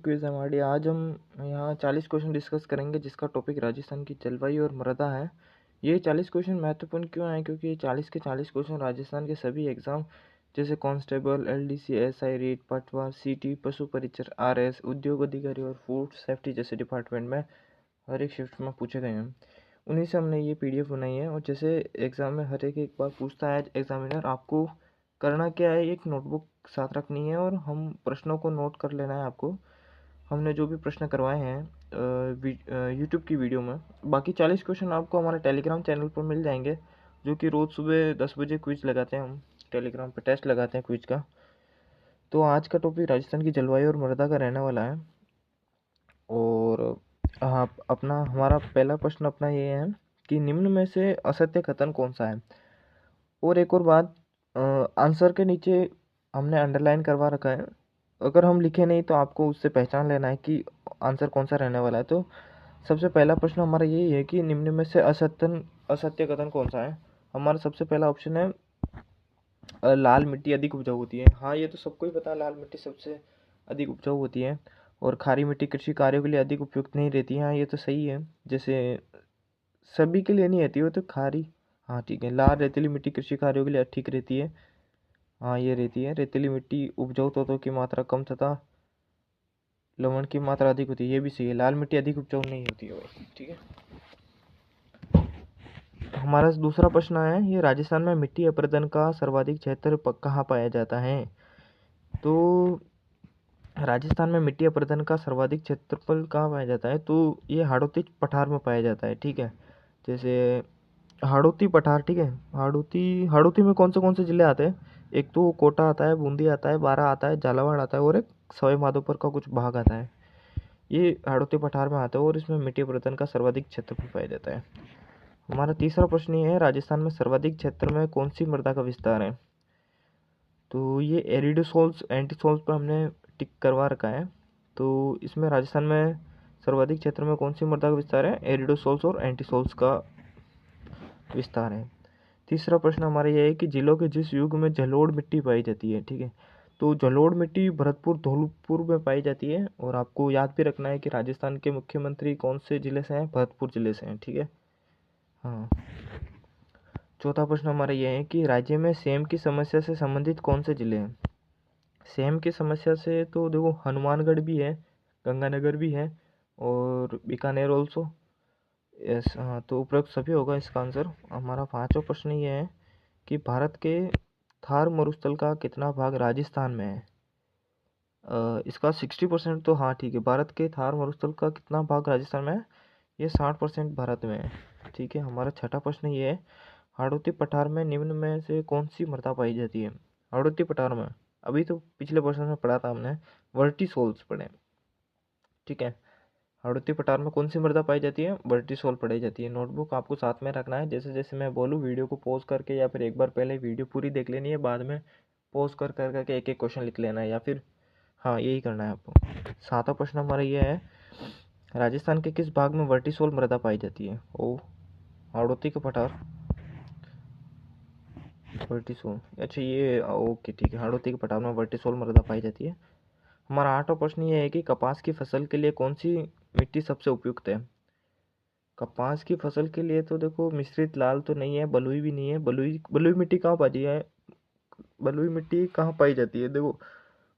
Quiz हमारी। आज हम यहाँ 40 क्वेश्चन डिस्कस करेंगे जिसका टॉपिक राजस्थान की जलवायु और मृदा है। ये 40 क्वेश्चन महत्वपूर्ण क्यों हैं? क्योंकि ये 40 के 40 क्वेश्चन राजस्थान के सभी एग्जाम जैसे कांस्टेबल, एलडीसी, एसआई, रीट, पटवार, सीटी, पशु परिचर, आरएस, उद्योग अधिकारी और फूड सेफ्टी जैसे डिपार्टमेंट में हर एक शिफ्ट में पूछे गए हैं। उन्हीं से हमने ये पीडीएफ बनाई है। और जैसे एग्जाम में हर एक बार पूछता है एग्जामिनर, आपको करना क्या है, एक नोटबुक साथ रखनी है और हम प्रश्नों को नोट कर लेना है आपको। हमने जो भी प्रश्न करवाए हैं यूट्यूब की वीडियो में, बाकी 40 क्वेश्चन आपको हमारे टेलीग्राम चैनल पर मिल जाएंगे, जो कि रोज़ सुबह 10 बजे क्विज लगाते हैं। हम टेलीग्राम पर टेस्ट लगाते हैं क्विज का। तो आज का टॉपिक राजस्थान की जलवायु और मृदा का रहने वाला है। और हाँ, हमारा पहला प्रश्न अपना ये है कि निम्न में से असत्य कथन कौन सा है। और एक और बात, आंसर के नीचे हमने अंडरलाइन करवा रखा है। अगर हम लिखे नहीं तो आपको उससे पहचान लेना है कि आंसर कौन सा रहने वाला है। तो सबसे पहला प्रश्न हमारा यही है कि निम्न में से असत्य कथन कौन सा है। हमारा सबसे पहला ऑप्शन है लाल मिट्टी अधिक उपजाऊ होती है। हाँ, ये तो सबको ही पता है, लाल मिट्टी सबसे अधिक उपजाऊ होती है। और खारी मिट्टी कृषि कार्यों के लिए अधिक उपयुक्त नहीं रहती है। हाँ, ये तो सही है। जैसे सभी के लिए नहीं रहती, वो तो खारी, हाँ ठीक है। लाल रेतीली मिट्टी कृषि कार्यों के लिए ठीक रहती है। हाँ, ये रहती है। रेतीली मिट्टी उपजाऊ तत्वों की मात्रा कम तथा लवण की मात्रा अधिक होती है, ये भी सही है। लाल मिट्टी अधिक उपजाऊ नहीं होती है भाई, ठीक है। हमारा दूसरा प्रश्न है, ये राजस्थान में मिट्टी अपरदन का सर्वाधिक क्षेत्र कहाँ पाया जाता है। तो राजस्थान में मिट्टी अपरदन का सर्वाधिक क्षेत्रफल कहाँ पाया जाता है, तो ये हाड़ौती पठार में पाया जाता है, ठीक है। जैसे हाड़ौती पठार, ठीक है। हाड़ौती में कौन से जिले आते हैं? एक तो कोटा आता है, बूंदी आता है, बारां आता है, झालावाड़ आता है और एक सवाई माधोपुर का कुछ भाग आता है। ये हाड़ौती पठार में आता है और इसमें मिट्टी अपरदन का सर्वाधिक क्षेत्रफल पाया जाता है। हमारा तीसरा प्रश्न ये है, राजस्थान में सर्वाधिक क्षेत्र में कौन सी मृदा का विस्तार है। तो ये एरिडोसोल्स एंटीसोल्स पर हमने टिक करवा रखा है। तो इसमें राजस्थान में सर्वाधिक क्षेत्र में कौन सी मृदा का विस्तार है? एरिडोसोल्स और एंटीसोल्स का विस्तार है। तीसरा प्रश्न हमारा यह है कि जिलों के जिस युग में जलोढ़ मिट्टी पाई जाती है, ठीक है। तो जलोढ़ मिट्टी भरतपुर, धौलपुर में पाई जाती है। और आपको याद भी रखना है कि राजस्थान के मुख्यमंत्री कौन से जिले से हैं? भरतपुर जिले से हैं, ठीक है। हाँ। चौथा प्रश्न हमारा यह है कि राज्य में सेम की समस्या से संबंधित कौन से जिले हैं। सेम की समस्या से तो देखो, हनुमानगढ़ भी है, गंगानगर भी है और बीकानेर ऑल्सो। यस, हाँ, तो उपरोक्त सभी होगा इसका आंसर। हमारा पांचवा प्रश्न ये है कि भारत के थार मरुस्थल का कितना भाग राजस्थान में है। इसका 60% तो हाँ ठीक है। भारत के थार मरुस्थल का कितना भाग राजस्थान में है? ये 60% भारत में है, ठीक है। हमारा छठा प्रश्न ये है, हाड़ौती पठार में निम्न में से कौन सी मृदा पाई जाती है। हाड़ौती पठार में अभी तो पिछले प्रश्न में पढ़ा था हमने, वर्टिसोल्स पढ़े, ठीक है। हाड़ौती पठार में कौन सी मृदा पाई जाती है? वर्टिसोल पढ़ाई जाती है। नोटबुक आपको साथ में रखना है। जैसे जैसे मैं बोलूँ वीडियो को पॉज करके, या फिर एक बार पहले वीडियो पूरी देख लेनी है, बाद में पॉज कर कर करके एक एक क्वेश्चन लिख लेना है, या फिर हाँ यही करना है आपको। सातवां प्रश्न हमारा ये है, राजस्थान के किस भाग में वर्टिसोल मृदा पाई जाती है। ओ, हाड़ौती का पठार, वर्टिसोल, अच्छा ये ओके ठीक है। हाड़ौती के पठार में वर्टिसोल मृदा पाई जाती है। हमारा आठवां प्रश्न ये है कि कपास की फसल के लिए कौन सी मिट्टी सबसे उपयुक्त है। कपास की फसल के लिए तो देखो, मिश्रित लाल तो नहीं है, बलुई भी नहीं है। बलुई मिट्टी कहाँ पाई है? बलुई मिट्टी कहाँ पाई जाती है? देखो,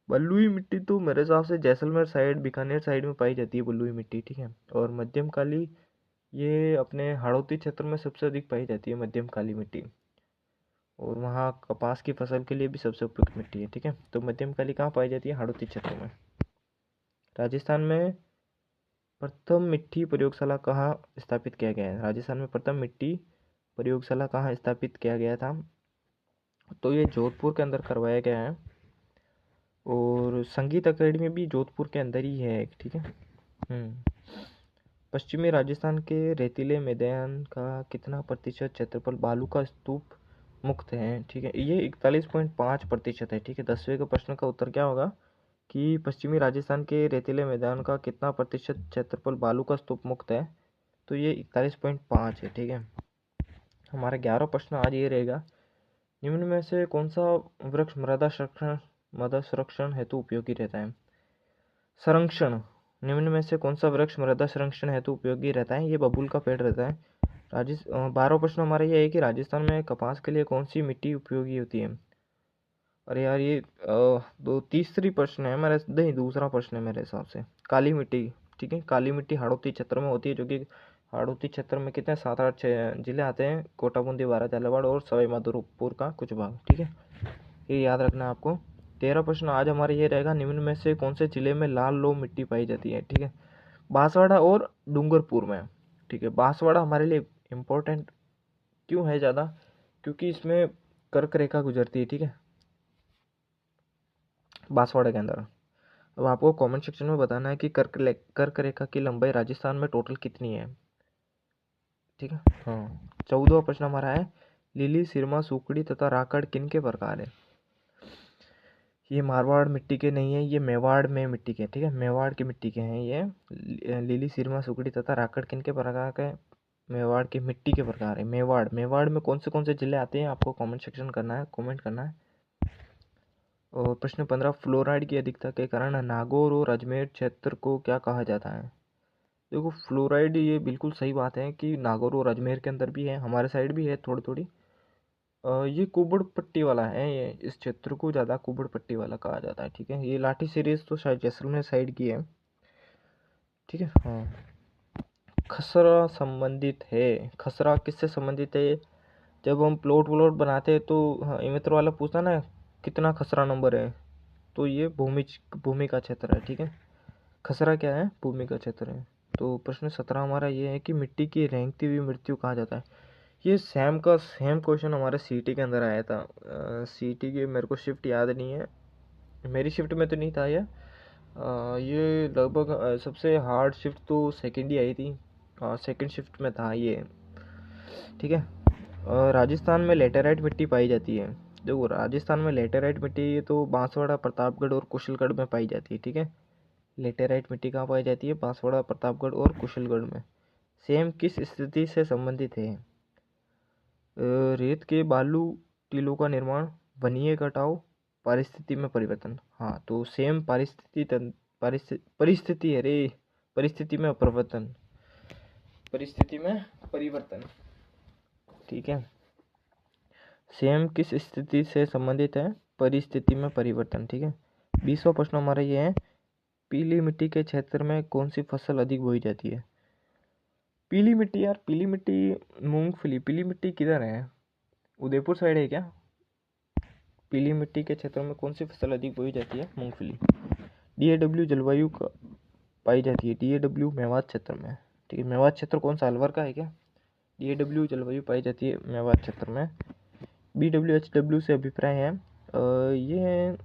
बलुई मिट्टी तो मेरे हिसाब से जैसलमेर साइड, बीकानेर साइड में पाई जाती है बलुई मिट्टी, ठीक है। और मध्यम काली, ये अपने हाड़ौती क्षेत्र में सबसे अधिक पाई जाती है मध्यम काली मिट्टी। और वहाँ कपास की फसल के लिए भी सबसे उपयुक्त मिट्टी है, ठीक है। तो मध्यम काली कहाँ पाई जाती है? हाड़ौती क्षेत्र में। राजस्थान में प्रथम मिट्टी प्रयोगशाला कहाँ स्थापित किया गया है। राजस्थान में प्रथम मिट्टी प्रयोगशाला कहाँ स्थापित किया गया था? तो ये जोधपुर के अंदर करवाया गया है। और संगीत अकेडमी भी जोधपुर के अंदर ही है, ठीक है। पश्चिमी राजस्थान के रेतीले मैदान का कितना प्रतिशत क्षेत्रफल बालू का स्तूप मुक्त है, ठीक है। ये 41.5% है, ठीक है। 10वें के प्रश्न का उत्तर क्या होगा कि पश्चिमी राजस्थान के रेतीले मैदान का कितना प्रतिशत क्षेत्रफल बालू का स्तूप मुक्त है। तो ये 41.5 है, ठीक है। हमारा 11वां प्रश्न आज ये रहेगा, निम्न में से कौन सा वृक्ष मृदा संरक्षण हेतु उपयोगी रहता है। संरक्षण, निम्न में से कौन सा वृक्ष मृदा संरक्षण हेतु उपयोगी रहता है? ये बबूल का पेड़ रहता है। 12वां प्रश्न हमारा ये है कि राजस्थान में कपास के लिए कौन सी मिट्टी उपयोगी होती है? अरे यार ये तीसरी प्रश्न है मेरे, नहीं दूसरा प्रश्न है मेरे हिसाब से। काली मिट्टी, ठीक है, काली मिट्टी हाड़ौती क्षेत्र में होती है, जो कि हाड़ौती क्षेत्र में कितने 7-8 जिले आते हैं, कोटा, बूंदी, बारा, झालावाड़ और सवाई माधोपुर का कुछ भाग, ठीक है, ये याद रखना है आपको। 13 प्रश्न आज हमारे ये रहेगा, निम्न में से कौन से जिले में लाल लोह मिट्टी पाई जाती है? ठीक है, बांसवाड़ा और डूंगरपुर में, ठीक है। बांसवाड़ा हमारे लिए इम्पोर्टेंट क्यों है ज़्यादा? क्योंकि इसमें कर्क रेखा गुजरती है, ठीक है, बांसवाड़ा के अंदर। अब आपको कमेंट सेक्शन में बताना है कि कर्क रेखा की लंबाई राजस्थान में टोटल कितनी है, ठीक है। हाँ, 14वां प्रश्न हमारा है, लीली, सिरमा, सुकड़ी तथा राकड़ किन के प्रकार है? ये मारवाड़ मिट्टी के नहीं है, ये मेवाड़ में मिट्टी के, ठीक है, मेवाड़ की मिट्टी के हैं ये। लीली, सिरमा, सुकड़ी तथा राकड़ किन के प्रकार के? मेवाड़ की मिट्टी के प्रकार है। मेवाड़ में कौन से जिले आते हैं आपको कमेंट सेक्शन करना है, कमेंट करना है। और प्रश्न 15, फ्लोराइड की अधिकता के कारण नागौर और अजमेर क्षेत्र को क्या कहा जाता है? देखो फ्लोराइड, ये बिल्कुल सही बात है कि नागौर और अजमेर के अंदर भी है, हमारे साइड भी है थोड़ी थोड़ी। ये कुबड़ पट्टी वाला है, ये इस क्षेत्र को ज़्यादा कुबड़ पट्टी वाला कहा जाता है, ठीक है। ये लाठी सीरीज तो शायद जैसलमेर साइड की है, ठीक है। हाँ, खसरा संबंधित है, खसरा किससे संबंधित है? जब हम प्लॉट व्लॉट बनाते हैं तो हाँ, ये मित्र वाला पूछता ना कितना खसरा नंबर है, तो ये भूमि का क्षेत्र है, ठीक है। खसरा क्या है? भूमि का क्षेत्र है। तो प्रश्न 17 हमारा ये है कि मिट्टी की रेंगती हुई मृत्यु कहा जाता है। ये सेम क्वेश्चन हमारे सीटी के अंदर आया था। सीटी की मेरे को शिफ्ट याद नहीं है, मेरी शिफ्ट में तो नहीं था ये। ये लगभग सबसे हार्ड शिफ्ट तो सेकंड ही आई थी, सेकंड शिफ्ट में था ये, ठीक है। राजस्थान में लेटेराइट मिट्टी पाई जाती है। देखो राजस्थान में लेटेराइट मिट्टी तो बांसवाड़ा, प्रतापगढ़ और कुशलगढ़ में पाई जाती है, ठीक है। लेटेराइट मिट्टी कहाँ पाई जाती है? बांसवाड़ा, प्रतापगढ़ और कुशलगढ़ में। सेम किस स्थिति से संबंधित है? रेत के बालू टीलों का निर्माण, वनीय कटाव, परिस्थिति में परिवर्तन। हाँ, तो सेम परिस्थिति है रे, परिस्थिति में परिवर्तन, परिस्थिति में परिवर्तन, ठीक है। सेम किस स्थिति से संबंधित है? परिस्थिति में परिवर्तन, ठीक है। 20वां प्रश्न हमारा ये है, पीली मिट्टी के क्षेत्र में कौन सी फसल अधिक बोई जाती है? पीली मिट्टी, यार पीली मिट्टी, मूंगफली। पीली मिट्टी किधर है? उदयपुर साइड है क्या? पीली मिट्टी के क्षेत्र में कौन सी फसल अधिक बोई जाती है? मूंगफली। डीएडब्ल्यू जलवायु का पाई जाती है, डीएडब्ल्यू मेवात क्षेत्र में, ठीक है। मेवात क्षेत्र कौन सा, अलवर का है क्या? डीएडब्ल्यू जलवायु पाई जाती है मेवात क्षेत्र में। BWHW से अभिप्राय है, ये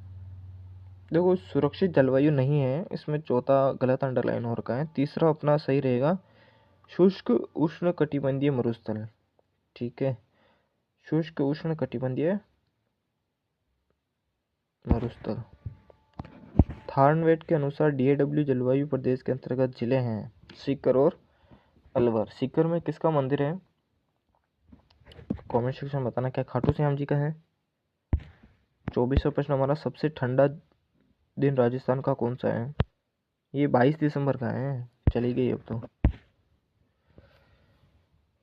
देखो सुरक्षित जलवायु नहीं है, इसमें चौथा गलत अंडरलाइन हो रखा है। तीसरा अपना सही रहेगा, शुष्क उष्ण कटिबंधीय मरुस्थल, ठीक है, शुष्क उष्ण कटिबंधीय मरुस्थल। थार्नवेट के अनुसार डीएडब्ल्यू जलवायु प्रदेश के अंतर्गत जिले हैं सीकर और अलवर। सीकर में किसका मंदिर है? कमेंट सेक्शन में बताना, क्या खाटू श्याम जी का है? 24वां प्रश्न हमारा, सबसे ठंडा दिन राजस्थान का कौन सा है? ये 22 दिसंबर का है, चली गई अब तो।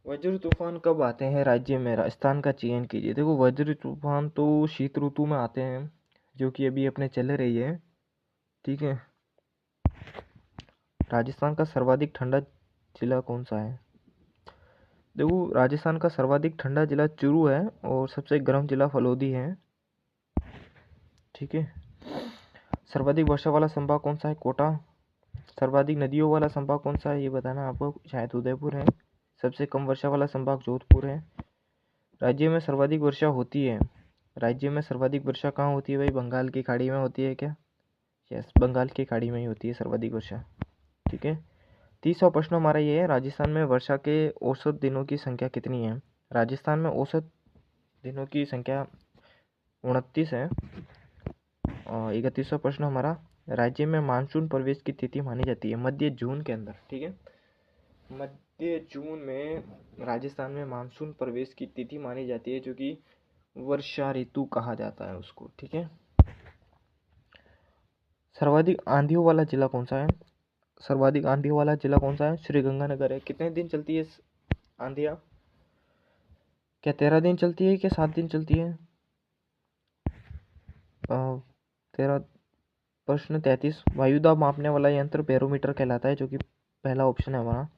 वज्र तूफान कब आते हैं राज्य में? राजस्थान का चयन कीजिए। देखो वज्र तूफान तो शीत ऋतु में आते हैं, जो कि अभी अपने चल रही है, ठीक है। राजस्थान का सर्वाधिक ठंडा जिला कौन सा है? देखो राजस्थान का सर्वाधिक ठंडा जिला चूरू है और सबसे गर्म जिला फलोदी है, ठीक है। सर्वाधिक वर्षा वाला संभाग कौन सा है? कोटा। सर्वाधिक नदियों वाला संभाग कौन सा है ये बताना आपको, शायद उदयपुर है। सबसे कम वर्षा वाला संभाग जोधपुर है। राज्य में सर्वाधिक वर्षा होती है, राज्य में सर्वाधिक वर्षा कहाँ होती है भाई? बंगाल की खाड़ी में होती है क्या? यस, बंगाल की खाड़ी में ही होती है सर्वाधिक वर्षा, ठीक है। 30वां प्रश्न हमारा ये है, राजस्थान में वर्षा के औसत दिनों की संख्या कितनी है? राजस्थान में औसत दिनों की संख्या 29 है। और 31वां प्रश्न हमारा, राज्य में मानसून प्रवेश की तिथि मानी जाती है मध्य जून के अंदर, ठीक है। मध्य जून में राजस्थान में मानसून प्रवेश की तिथि मानी जाती है, जो कि वर्षा ऋतु कहा जाता है उसको, ठीक है। सर्वाधिक आंधियों वाला जिला कौन सा है? सर्वाधिक आंधियों वाला जिला कौन सा है? श्री गंगानगर है। कितने दिन चलती है आंधियाँ? क्या 13 दिन चलती है, क्या 7 दिन चलती है? 13। प्रश्न 33, वायुदाब मापने वाला यंत्र बैरोमीटर कहलाता है, जो कि पहला ऑप्शन है हमारा।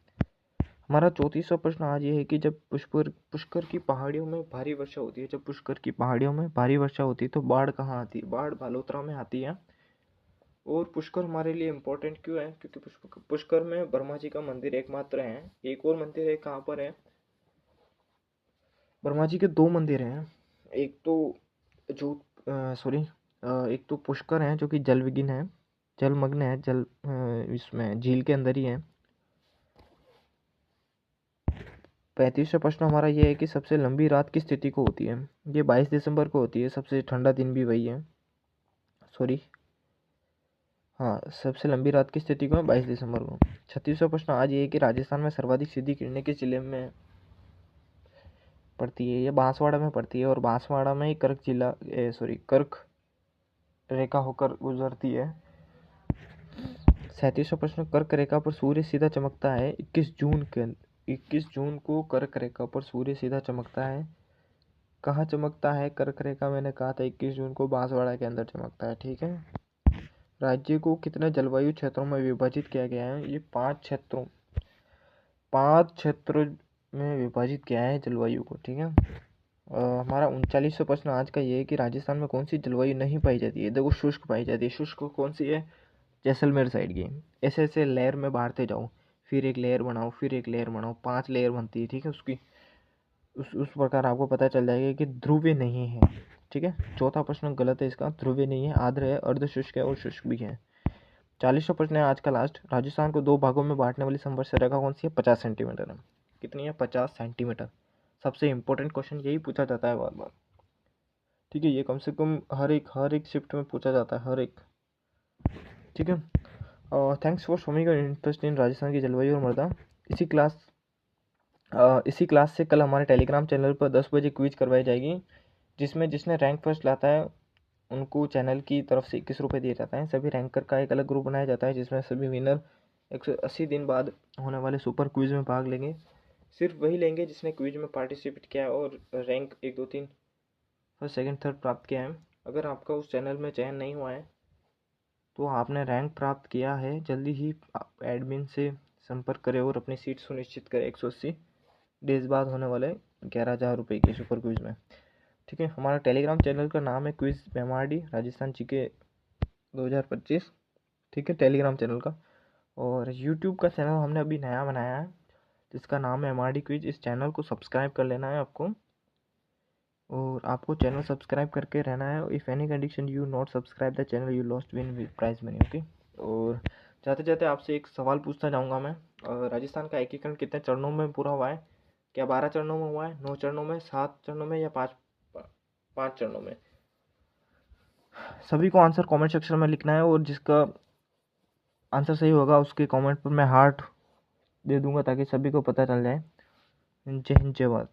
हमारा 34वां प्रश्न आज ये है कि जब पुष्कर की पहाड़ियों में भारी वर्षा होती है, जब पुष्कर की पहाड़ियों में भारी वर्षा होती है तो बाढ़ कहाँ आती है? बाढ़ बालोतरा में आती है। और पुष्कर हमारे लिए इम्पोर्टेंट क्यों है? क्योंकि पुष्कर में ब्रह्मा जी का मंदिर एकमात्र है। एक और मंदिर है, कहाँ पर है? ब्रह्मा जी के 2 मंदिर हैं। एक तो जो एक तो पुष्कर है जो कि जल विघ्न है, जलमग्न है, इसमें झील के अंदर ही है। 35वां प्रश्न हमारा ये है कि सबसे लंबी रात किस तिथि को होती है? ये 22 दिसंबर को होती है। सबसे ठंडा दिन भी वही है। हाँ, सबसे लंबी रात किस तिथि को है? 22 दिसंबर को। 36वां प्रश्न आज ये है कि राजस्थान में सर्वाधिक सीधी किरणें किस जिले में पड़ती है? ये बांसवाड़ा में पड़ती है, और बांसवाड़ा में ही कर्क रेखा होकर गुजरती है। 37वां प्रश्न, कर्क रेखा पर सूर्य सीधा चमकता है 21 जून को कर्क रेखा पर सूर्य सीधा चमकता है। कहाँ चमकता है कर्क रेखा? मैंने कहा था 21 जून को बांसवाड़ा के अंदर चमकता है। ठीक है। राज्य को कितने जलवायु क्षेत्रों में विभाजित किया गया है? ये 5 क्षेत्रों में विभाजित किया है जलवायु को। ठीक है। हमारा 39वां प्रश्न आज का ये है कि राजस्थान में कौन सी जलवायु नहीं पाई जाती है? देखो, शुष्क पाई जाती है। शुष्क कौन सी है? जैसलमेर साइड की। ऐसे ऐसे लेयर में बांटते जाओ, फिर एक लेयर बनाओ, फिर एक लेयर बनाओ, 5 लेयर बनती है। ठीक है। उसकी उस प्रकार आपको पता चल जाएगा कि ध्रुवीय नहीं है। ठीक है। चौथा प्रश्न गलत है इसका, ध्रुवीय नहीं है, आर्द्र है, अर्ध शुष्क है और शुष्क भी है। 40वां प्रश्न है आज का लास्ट, राजस्थान को 2 भागों में बांटने वाली संवर्षा रेखा कौन सी है? 50 सेंटीमीटर है। कितनी है? 50 सेंटीमीटर। सबसे इंपॉर्टेंट क्वेश्चन यही पूछा जाता है बार बार। ठीक है। ये कम से कम हर एक शिफ्ट में पूछा जाता है, हर एक। ठीक है। Thanks for showing your interest in Rajasthan की जलवायु और मृदा। इसी क्लास से कल हमारे टेलीग्राम चैनल पर 10 बजे क्विज करवाई जाएगी, जिसमें जिसने रैंक फर्स्ट लाता है उनको चैनल की तरफ से 21 रुपये दिए जाते हैं। सभी रैंकर का एक अलग ग्रुप बनाया जाता है, जिसमें सभी विनर 180 दिन बाद होने वाले सुपर क्विज में भाग लेंगे। सिर्फ वही लेंगे जिसने क्विज में पार्टिसिपेट किया और रैंक 1 2 3 फर्स्ट सेकंड थर्ड प्राप्त किया है। अगर आपका उस चैनल में चयन नहीं हुआ है तो आपने रैंक प्राप्त किया है, जल्दी ही एडमिन से संपर्क करें और अपनी सीट सुनिश्चित करें 180 डेज बाद होने वाले 11,000 रुपये के सुपर क्विज में। ठीक है। हमारा टेलीग्राम चैनल का नाम है क्विज मेमाडी राजस्थान जीके 2025। ठीक है, टेलीग्राम चैनल का। और यूट्यूब का चैनल हमने अभी नया बनाया है, जिसका नाम है एमआरडी क्विज। इस चैनल को सब्सक्राइब कर लेना है आपको, और आपको चैनल सब्सक्राइब करके रहना है। If any condition you not subscribe the channel you lost win with prize money. Okay. और जाते जाते आपसे एक सवाल पूछना चाहूँगा मैं, राजस्थान का एकीकरण कितने चरणों में पूरा हुआ है? क्या 12 चरणों में हुआ है, 9 चरणों में, 7 चरणों में, या 5 चरणों में? सभी को आंसर कमेंट सेक्शन में लिखना है, और जिसका आंसर सही होगा उसके कमेंट पर मैं हार्ट दे दूंगा ताकि सभी को पता चल जाए। जय हिंद, जय भारत।